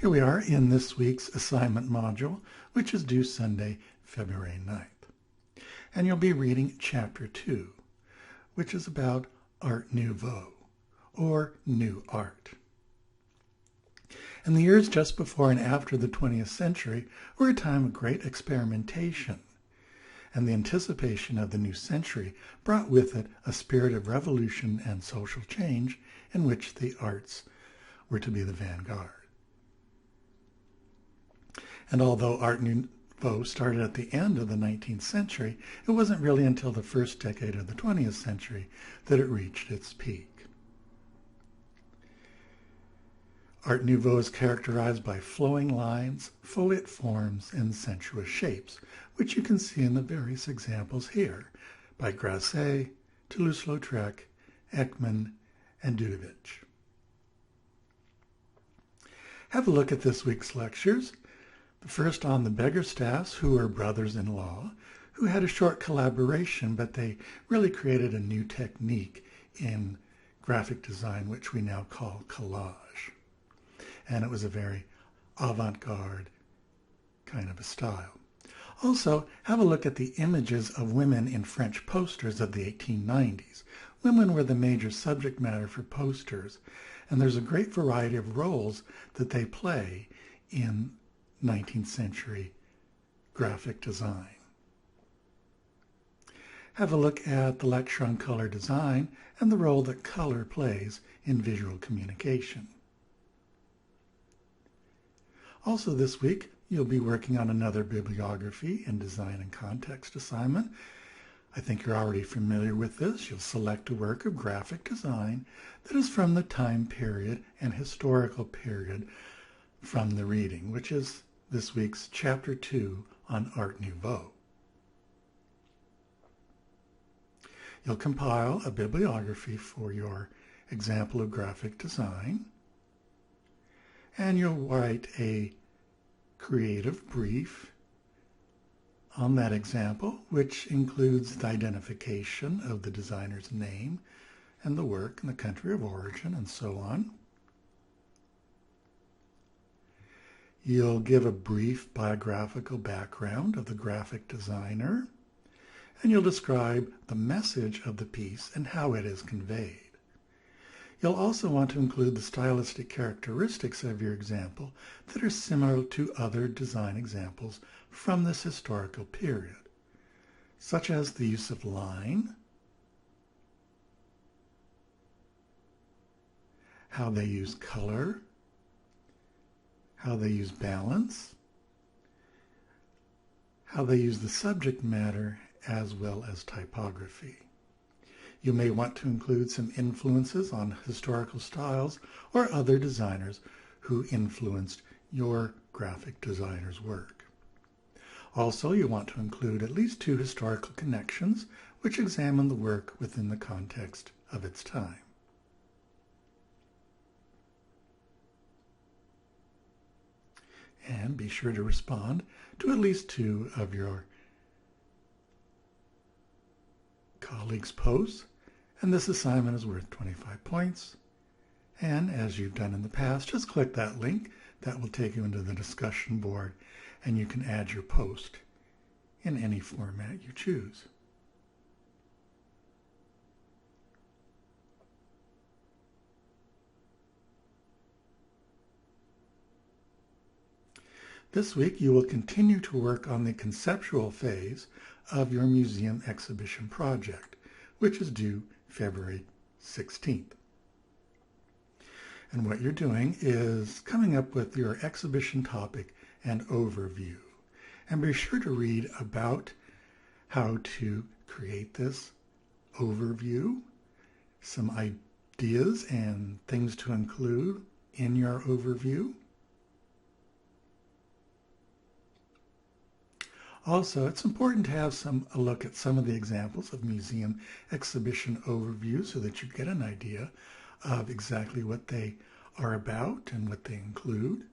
Here we are in this week's assignment module, which is due Sunday, February 9th. And you'll be reading Chapter 2, which is about Art Nouveau, or New Art. And the years just before and after the 20th century were a time of great experimentation, and the anticipation of the new century brought with it a spirit of revolution and social change in which the arts were to be the vanguard. And although Art Nouveau started at the end of the 19th century, it wasn't really until the first decade of the 20th century that it reached its peak. Art Nouveau is characterized by flowing lines, foliate forms, and sensuous shapes, which you can see in the various examples here by Grasset, Toulouse-Lautrec, Ekman, and Dudovich. Have a look at this week's lectures. The first on the Begerstaffs, who were brothers-in-law, who had a short collaboration, but they really created a new technique in graphic design, which we now call collage. And it was a very avant-garde kind of a style. Also, have a look at the images of women in French posters of the 1890s. Women were the major subject matter for posters, and there's a great variety of roles that they play in 19th century graphic design. Have a look at the lecture on color design and the role that color plays in visual communication. Also this week, you'll be working on another bibliography and design and context assignment. I think you're already familiar with this. You'll select a work of graphic design that is from the time period and historical period from the reading, which is this week's Chapter 2 on Art Nouveau. You'll compile a bibliography for your example of graphic design, and you'll write a creative brief on that example, which includes the identification of the designer's name and the work and the country of origin and so on. You'll give a brief biographical background of the graphic designer, and you'll describe the message of the piece and how it is conveyed. You'll also want to include the stylistic characteristics of your example that are similar to other design examples from this historical period, such as the use of line, how they use color, how they use balance, how they use the subject matter, as well as typography. You may want to include some influences on historical styles or other designers who influenced your graphic designer's work. Also, you want to include at least 2 historical connections which examine the work within the context of its time. And be sure to respond to at least 2 of your colleagues' posts, and this assignment is worth 25 points. And as you've done in the past, just click that link. That will take you into the discussion board, and you can add your post in any format you choose. This week, you will continue to work on the conceptual phase of your museum exhibition project, which is due February 16th. And what you're doing is coming up with your exhibition topic and overview. And be sure to read about how to create this overview, some ideas and things to include in your overview. Also, it's important to have a look at some of the examples of museum exhibition overviews so that you get an idea of exactly what they are about and what they include.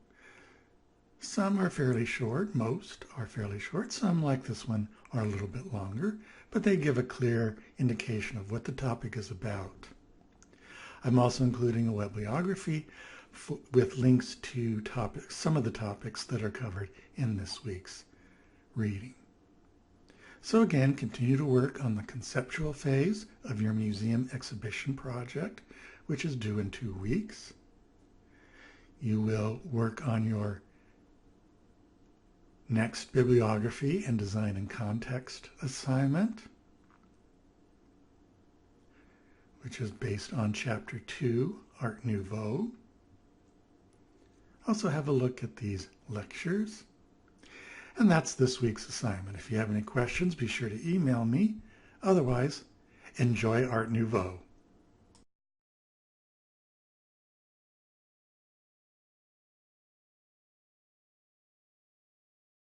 Some are fairly short, most are fairly short. Some, like this one, are a little bit longer, but they give a clear indication of what the topic is about. I'm also including a bibliography with links to some of the topics that are covered in this week's reading. So again, continue to work on the conceptual phase of your museum exhibition project, which is due in 2 weeks. You will work on your next bibliography and design and context assignment, which is based on Chapter 2, Art Nouveau. Also have a look at these lectures. And that's this week's assignment. If you have any questions, be sure to email me. Otherwise, enjoy Art Nouveau.